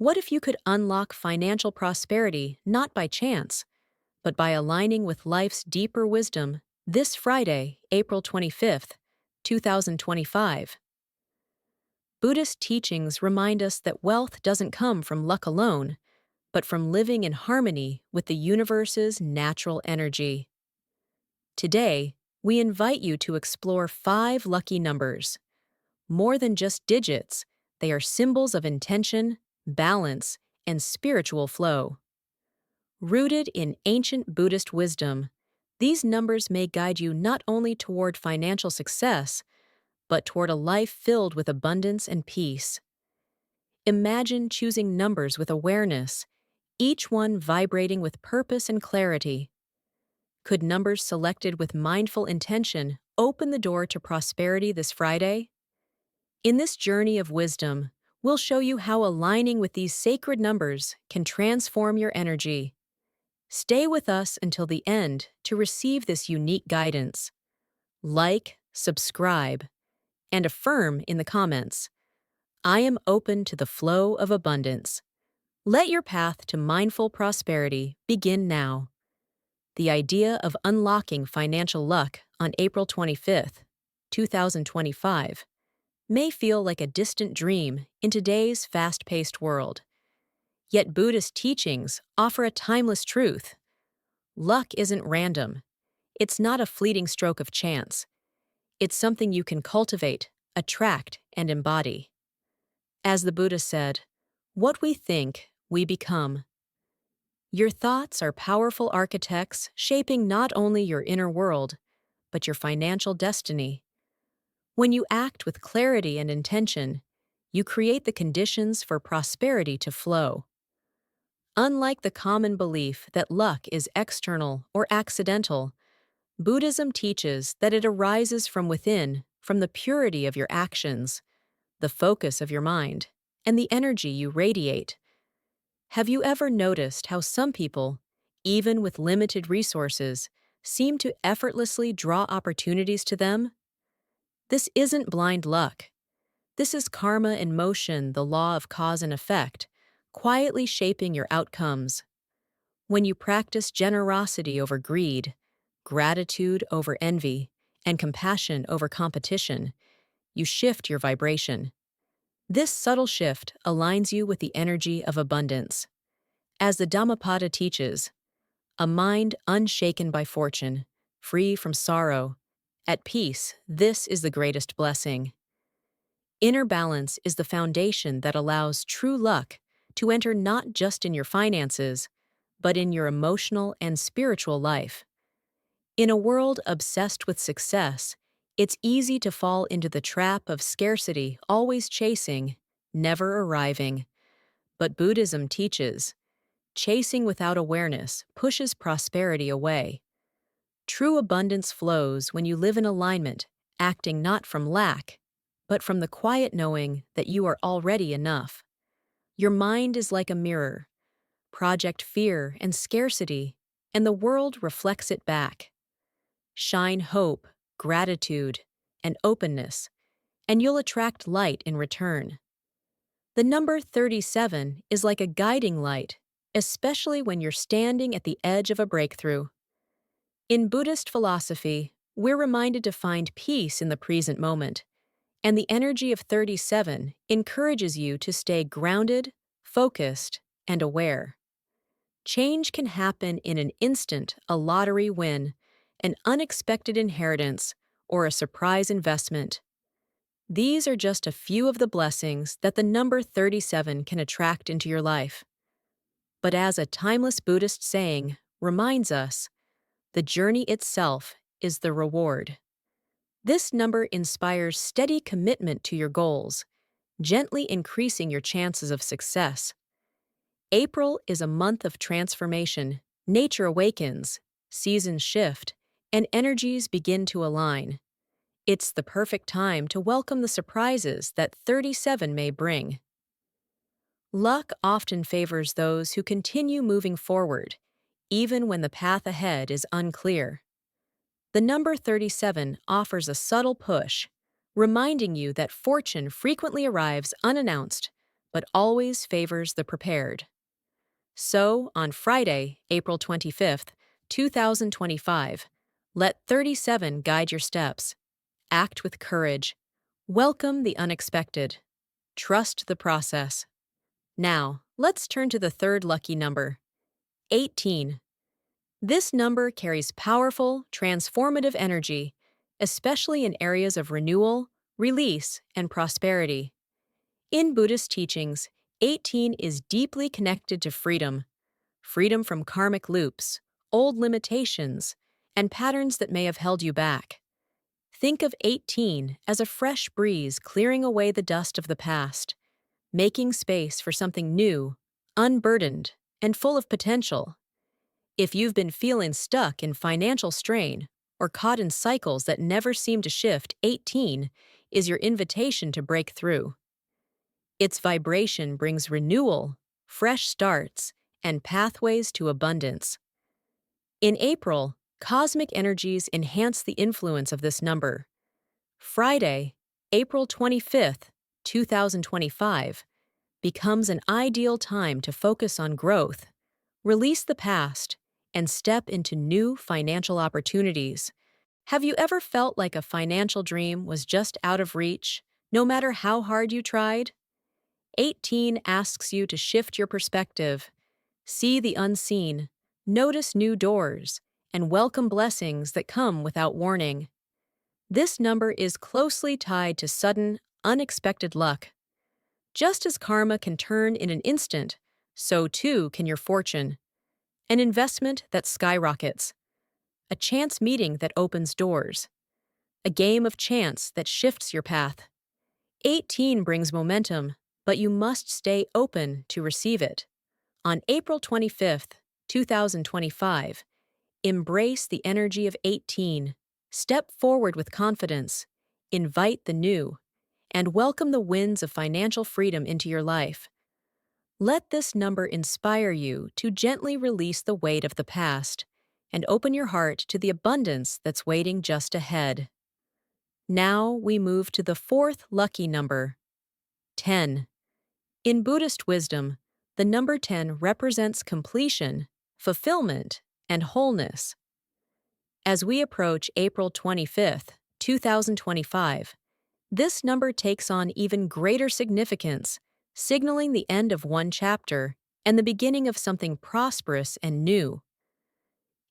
What if you could unlock financial prosperity not by chance, but by aligning with life's deeper wisdom this Friday, April 25th, 2025? Buddhist teachings remind us that wealth doesn't come from luck alone, but from living in harmony with the universe's natural energy. Today, we invite you to explore 5 lucky numbers. More than just digits, they are symbols of intention, balance, and spiritual flow. Rooted in ancient Buddhist wisdom, these numbers may guide you not only toward financial success, but toward a life filled with abundance and peace. Imagine choosing numbers with awareness, each one vibrating with purpose and clarity. Could numbers selected with mindful intention open the door to prosperity this Friday? In this journey of wisdom, we'll show you how aligning with these sacred numbers can transform your energy. Stay with us until the end to receive this unique guidance. Like, subscribe, and affirm in the comments. I am open to the flow of abundance. Let your path to mindful prosperity begin now. The idea of unlocking financial luck on April 25th, 2025, may feel like a distant dream in today's fast-paced world. Yet Buddhist teachings offer a timeless truth. Luck isn't random. It's not a fleeting stroke of chance. It's something you can cultivate, attract, and embody. As the Buddha said, "What we think, we become." Your thoughts are powerful architects shaping not only your inner world, but your financial destiny. When you act with clarity and intention, you create the conditions for prosperity to flow. Unlike the common belief that luck is external or accidental, Buddhism teaches that it arises from within, from the purity of your actions, the focus of your mind, and the energy you radiate. Have you ever noticed how some people, even with limited resources, seem to effortlessly draw opportunities to them? This isn't blind luck. This is karma in motion, the law of cause and effect, quietly shaping your outcomes. When you practice generosity over greed, gratitude over envy, and compassion over competition, you shift your vibration. This subtle shift aligns you with the energy of abundance. As the Dhammapada teaches, a mind unshaken by fortune, free from sorrow, at peace, this is the greatest blessing. Inner balance is the foundation that allows true luck to enter not just in your finances, but in your emotional and spiritual life. In a world obsessed with success, it's easy to fall into the trap of scarcity, always chasing, never arriving. But Buddhism teaches, chasing without awareness pushes prosperity away. True abundance flows when you live in alignment, acting not from lack, but from the quiet knowing that you are already enough. Your mind is like a mirror. Project fear and scarcity, and the world reflects it back. Shine hope, gratitude, and openness, and you'll attract light in return. The number 37 is like a guiding light, especially when you're standing at the edge of a breakthrough. In Buddhist philosophy, we're reminded to find peace in the present moment, and the energy of 37 encourages you to stay grounded, focused, and aware. Change can happen in an instant, a lottery win, an unexpected inheritance, or a surprise investment. These are just a few of the blessings that the number 37 can attract into your life. But as a timeless Buddhist saying reminds us, the journey itself is the reward. This number inspires steady commitment to your goals, gently increasing your chances of success. April is a month of transformation. Nature awakens, seasons shift, and energies begin to align. It's the perfect time to welcome the surprises that 37 may bring. Luck often favors those who continue moving forward, even when the path ahead is unclear. The number 37 offers a subtle push, reminding you that fortune frequently arrives unannounced, but always favors the prepared. So, on Friday, April 25th, 2025, let 37 guide your steps. Act with courage. Welcome the unexpected. Trust the process. Now, let's turn to the third lucky number, 18. This number carries powerful, transformative energy, especially in areas of renewal, release, and prosperity. In Buddhist teachings, 18 is deeply connected to freedom from karmic loops, old limitations, and patterns that may have held you back. Think of 18 as a fresh breeze clearing away the dust of the past, making space for something new, unburdened, and full of potential. If you've been feeling stuck in financial strain or caught in cycles that never seem to shift, 18 is your invitation to break through. Its vibration brings renewal, fresh starts, and pathways to abundance. In April, cosmic energies enhance the influence of this number. Friday, April 25th, 2025, becomes an ideal time to focus on growth, release the past, and step into new financial opportunities. Have you ever felt like a financial dream was just out of reach, no matter how hard you tried? 18 asks you to shift your perspective, see the unseen, notice new doors, and welcome blessings that come without warning. This number is closely tied to sudden, unexpected luck. Just as karma can turn in an instant, so too can your fortune. An investment that skyrockets, a chance meeting that opens doors, a game of chance that shifts your path. 18 brings momentum, but you must stay open to receive it. On April 25th, 2025, embrace the energy of 18, step forward with confidence, invite the new, and welcome the winds of financial freedom into your life. Let this number inspire you to gently release the weight of the past and open your heart to the abundance that's waiting just ahead. Now we move to the fourth lucky number, 10. In Buddhist wisdom, the number 10 represents completion, fulfillment, and wholeness. As we approach April 25th, 2025, this number takes on even greater significance, signaling the end of one chapter and the beginning of something prosperous and new.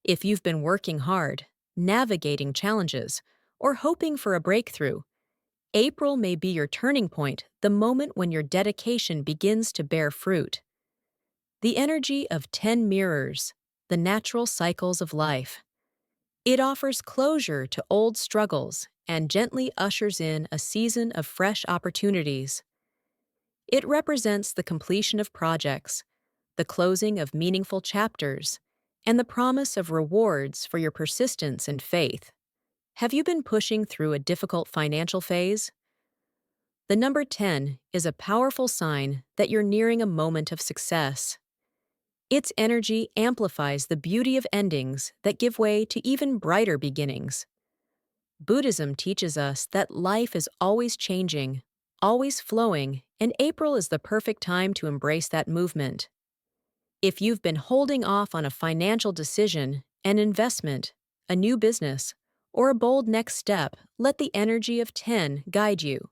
If you've been working hard, navigating challenges, or hoping for a breakthrough, April may be your turning point, the moment when your dedication begins to bear fruit. The energy of 10 mirrors the natural cycles of life. It offers closure to old struggles and gently ushers in a season of fresh opportunities. It represents the completion of projects, the closing of meaningful chapters, and the promise of rewards for your persistence and faith. Have you been pushing through a difficult financial phase? The number 10 is a powerful sign that you're nearing a moment of success. Its energy amplifies the beauty of endings that give way to even brighter beginnings. Buddhism teaches us that life is always changing, always flowing, and April is the perfect time to embrace that movement. If you've been holding off on a financial decision, an investment, a new business, or a bold next step, let the energy of 10 guide you.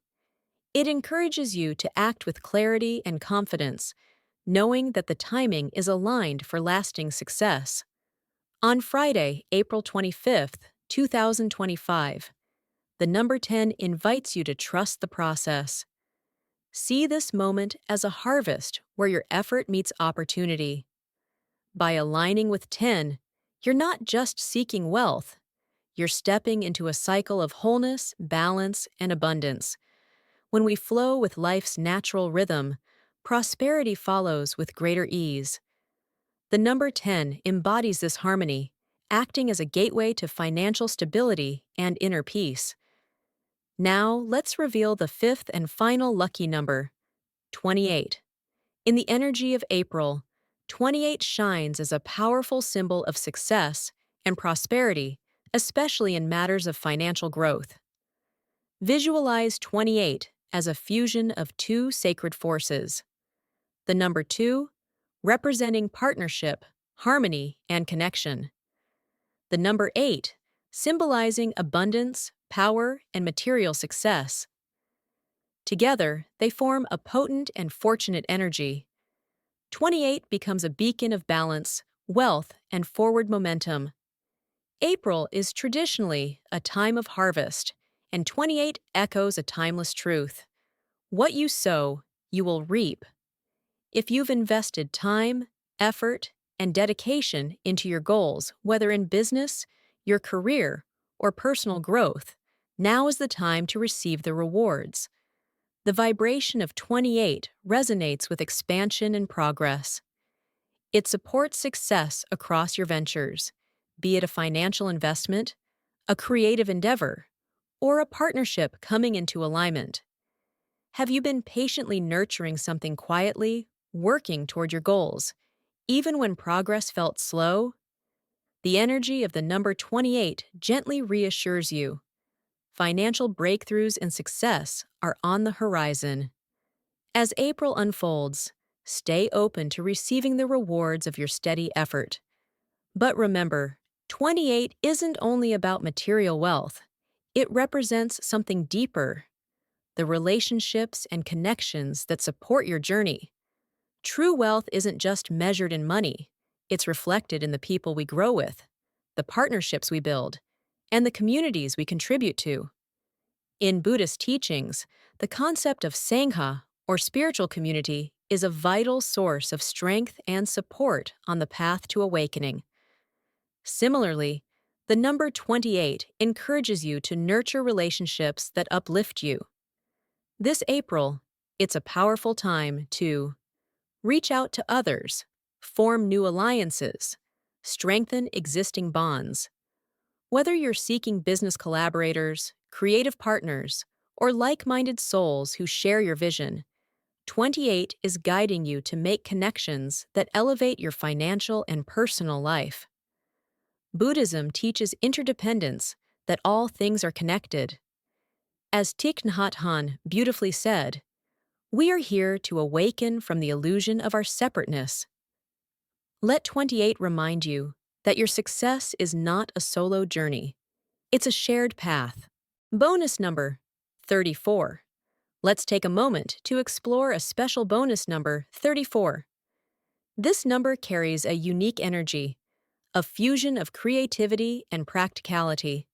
It encourages you to act with clarity and confidence, knowing that the timing is aligned for lasting success. On Friday, April 25th, 2025, the number 10 invites you to trust the process. See this moment as a harvest where your effort meets opportunity. By aligning with 10, you're not just seeking wealth, you're stepping into a cycle of wholeness, balance, and abundance. When we flow with life's natural rhythm, prosperity follows with greater ease. The number 10 embodies this harmony, acting as a gateway to financial stability and inner peace. Now, let's reveal the fifth and final lucky number, 28. In the energy of April, 28 shines as a powerful symbol of success and prosperity, especially in matters of financial growth. Visualize 28 as a fusion of two sacred forces, The number 2, representing partnership, harmony, and connection. The number 8, symbolizing abundance, power, and material success. Together, they form a potent and fortunate energy. 28 becomes a beacon of balance, wealth, and forward momentum. April is traditionally a time of harvest, and 28 echoes a timeless truth. What you sow, you will reap. If you've invested time, effort, and dedication into your goals, whether in business, your career, or personal growth, now is the time to receive the rewards. The vibration of 28 resonates with expansion and progress. It supports success across your ventures, be it a financial investment, a creative endeavor, or a partnership coming into alignment. Have you been patiently nurturing something quietly, working toward your goals, even when progress felt slow? The energy of the number 28 gently reassures you. Financial breakthroughs and success are on the horizon. As April unfolds, stay open to receiving the rewards of your steady effort. But remember, 28 isn't only about material wealth. It represents something deeper, the relationships and connections that support your journey. True wealth isn't just measured in money, it's reflected in the people we grow with, the partnerships we build, and the communities we contribute to. In Buddhist teachings, the concept of Sangha, or spiritual community, is a vital source of strength and support on the path to awakening. Similarly, the number 28 encourages you to nurture relationships that uplift you. This April, it's a powerful time to reach out to others, form new alliances, strengthen existing bonds. Whether you're seeking business collaborators, creative partners, or like-minded souls who share your vision, 28 is guiding you to make connections that elevate your financial and personal life. Buddhism teaches interdependence, that all things are connected. As Thich Nhat Hanh beautifully said, "We are here to awaken from the illusion of our separateness." Let 28 remind you that your success is not a solo journey. It's a shared path. Bonus number 34. Let's take a moment to explore a special bonus number 34. This number carries a unique energy, a fusion of creativity and practicality.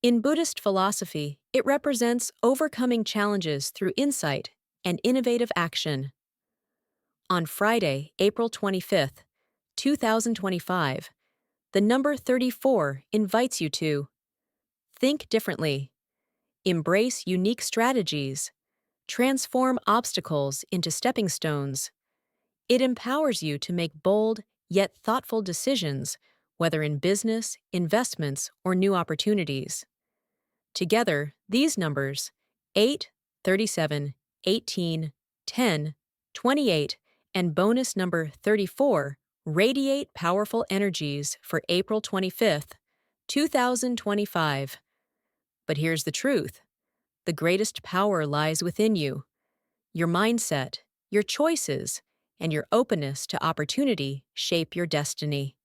In Buddhist philosophy, it represents overcoming challenges through insight and innovative action. On Friday, April 25th, 2025, the number 34 invites you to think differently, embrace unique strategies, transform obstacles into stepping stones. It empowers you to make bold yet thoughtful decisions, whether in business, investments, or new opportunities. Together, these numbers 8, 37, 18, 10, 28, and bonus number 34 radiate powerful energies for April 25th, 2025. But here's the truth. The greatest power lies within you. Your mindset, your choices, and your openness to opportunity shape your destiny.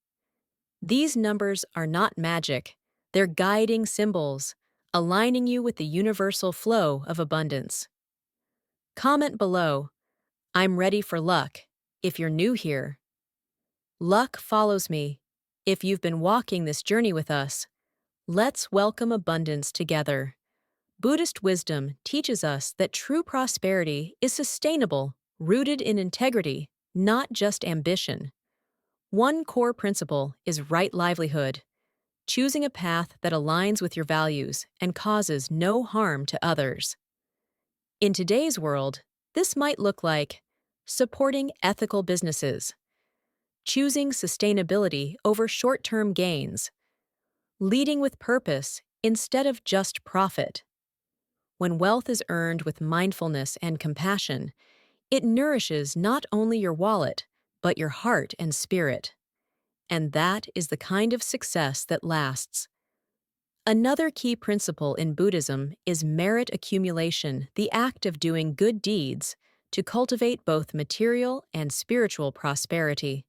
These numbers are not magic. They're guiding symbols, aligning you with the universal flow of abundance. Comment below, "I'm ready for luck," if you're new here. Luck follows me. If you've been walking this journey with us, let's welcome abundance together. Buddhist wisdom teaches us that true prosperity is sustainable, rooted in integrity, not just ambition. One core principle is right livelihood, choosing a path that aligns with your values and causes no harm to others. In today's world, this might look like supporting ethical businesses, choosing sustainability over short-term gains, leading with purpose instead of just profit. When wealth is earned with mindfulness and compassion, it nourishes not only your wallet, but your heart and spirit. And that is the kind of success that lasts. Another key principle in Buddhism is merit accumulation, the act of doing good deeds, to cultivate both material and spiritual prosperity.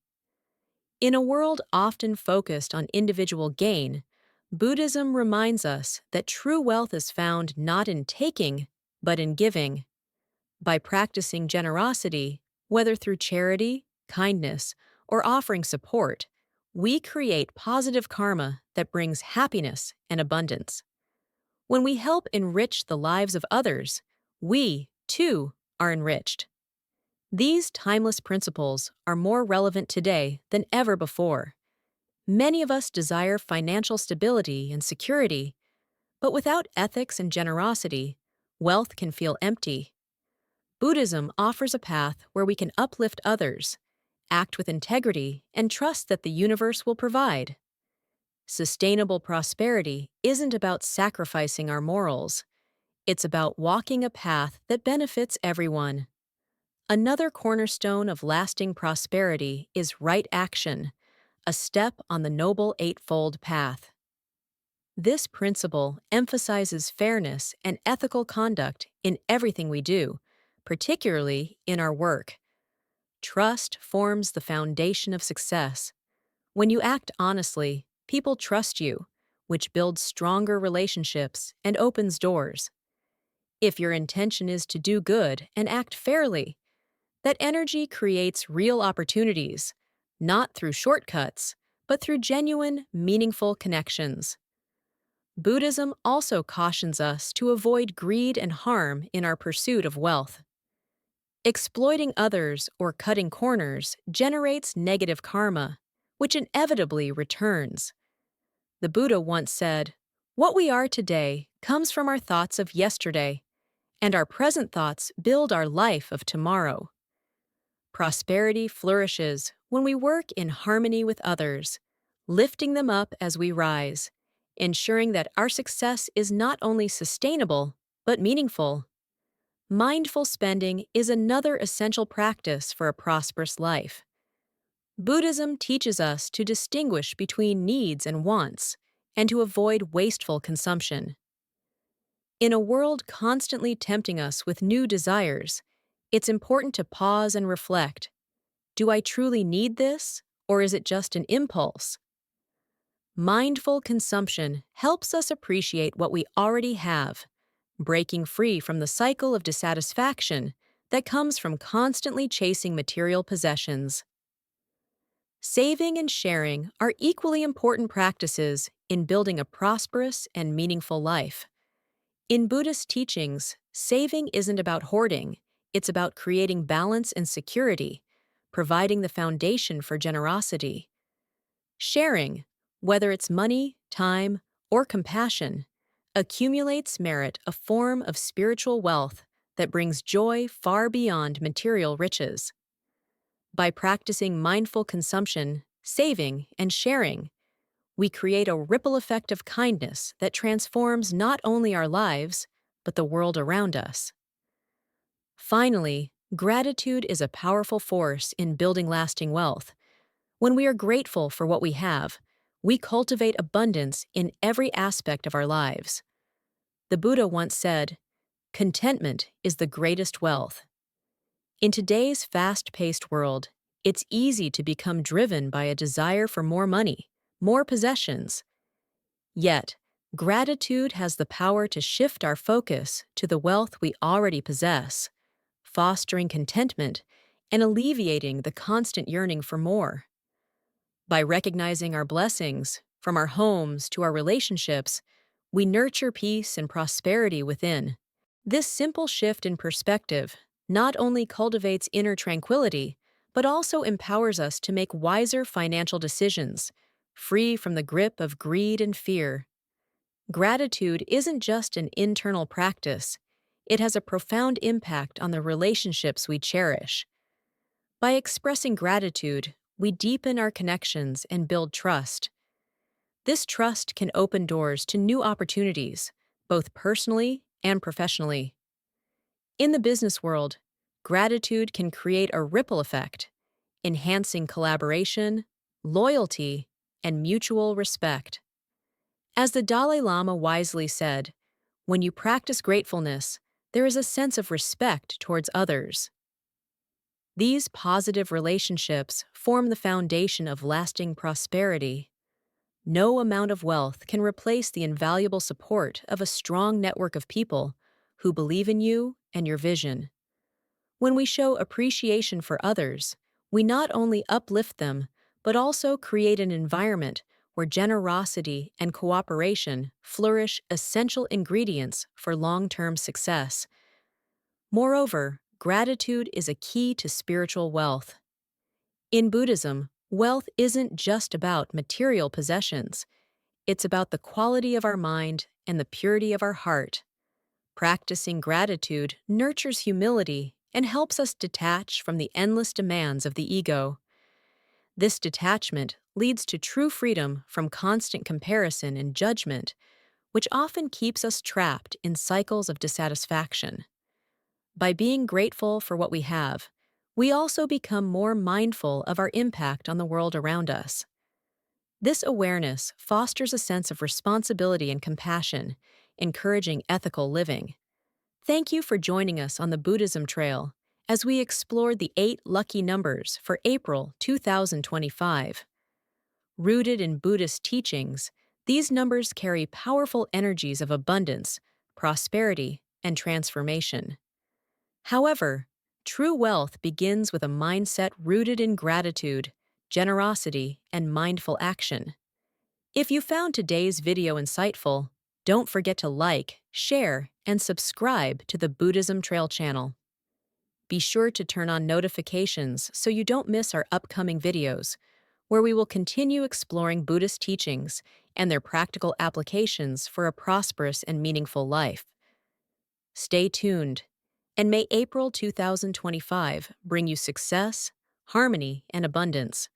In a world often focused on individual gain, Buddhism reminds us that true wealth is found not in taking, but in giving. By practicing generosity, whether through charity, kindness, or offering support, we create positive karma that brings happiness and abundance. When we help enrich the lives of others, we, too, are enriched. These timeless principles are more relevant today than ever before. Many of us desire financial stability and security, but without ethics and generosity, wealth can feel empty. Buddhism offers a path where we can uplift others, act with integrity, and trust that the universe will provide. Sustainable prosperity isn't about sacrificing our morals. It's about walking a path that benefits everyone. Another cornerstone of lasting prosperity is right action, a step on the Noble Eightfold Path. This principle emphasizes fairness and ethical conduct in everything we do, particularly in our work. Trust forms the foundation of success. When you act honestly, people trust you, which builds stronger relationships and opens doors. If your intention is to do good and act fairly, that energy creates real opportunities, not through shortcuts, but through genuine, meaningful connections. Buddhism also cautions us to avoid greed and harm in our pursuit of wealth. Exploiting others or cutting corners generates negative karma, which inevitably returns. The Buddha once said, "What we are today comes from our thoughts of yesterday, and our present thoughts build our life of tomorrow." Prosperity flourishes when we work in harmony with others, lifting them up as we rise, ensuring that our success is not only sustainable, but meaningful. Mindful spending is another essential practice for a prosperous life. Buddhism teaches us to distinguish between needs and wants, and to avoid wasteful consumption. In a world constantly tempting us with new desires, it's important to pause and reflect. Do I truly need this, or is it just an impulse? Mindful consumption helps us appreciate what we already have, breaking free from the cycle of dissatisfaction that comes from constantly chasing material possessions. Saving and sharing are equally important practices in building a prosperous and meaningful life. In Buddhist teachings, saving isn't about hoarding, it's about creating balance and security, providing the foundation for generosity. Sharing, whether it's money, time, or compassion, accumulates merit, a form of spiritual wealth that brings joy far beyond material riches. By practicing mindful consumption, saving, and sharing, we create a ripple effect of kindness that transforms not only our lives, but the world around us. Finally, gratitude is a powerful force in building lasting wealth. When we are grateful for what we have, we cultivate abundance in every aspect of our lives. The Buddha once said, "Contentment is the greatest wealth." In today's fast-paced world, it's easy to become driven by a desire for more money, more possessions. Yet, gratitude has the power to shift our focus to the wealth we already possess, fostering contentment and alleviating the constant yearning for more. By recognizing our blessings, from our homes to our relationships, we nurture peace and prosperity within. This simple shift in perspective not only cultivates inner tranquility, but also empowers us to make wiser financial decisions, free from the grip of greed and fear. Gratitude isn't just an internal practice, it has a profound impact on the relationships we cherish. By expressing gratitude, we deepen our connections and build trust. This trust can open doors to new opportunities, both personally and professionally. In the business world, gratitude can create a ripple effect, enhancing collaboration, loyalty, and mutual respect. As the Dalai Lama wisely said, when you practice gratefulness, there is a sense of respect towards others. These positive relationships form the foundation of lasting prosperity. No amount of wealth can replace the invaluable support of a strong network of people who believe in you and your vision. When we show appreciation for others, we not only uplift them, but also create an environment where generosity and cooperation flourish, essential ingredients for long-term success. Moreover, gratitude is a key to spiritual wealth. In Buddhism, wealth isn't just about material possessions. It's about the quality of our mind and the purity of our heart. Practicing gratitude nurtures humility and helps us detach from the endless demands of the ego. This detachment leads to true freedom from constant comparison and judgment, which often keeps us trapped in cycles of dissatisfaction. By being grateful for what we have, we also become more mindful of our impact on the world around us. This awareness fosters a sense of responsibility and compassion, encouraging ethical living. Thank you for joining us on the Buddhism Trail as we explored the 8 lucky numbers for April 2025. Rooted in Buddhist teachings, these numbers carry powerful energies of abundance, prosperity, and transformation. However, true wealth begins with a mindset rooted in gratitude, generosity, and mindful action. If you found today's video insightful, don't forget to like, share, and subscribe to the Buddhism Trail channel. Be sure to turn on notifications so you don't miss our upcoming videos, where we will continue exploring Buddhist teachings and their practical applications for a prosperous and meaningful life. Stay tuned, and may April 2025 bring you success, harmony, and abundance.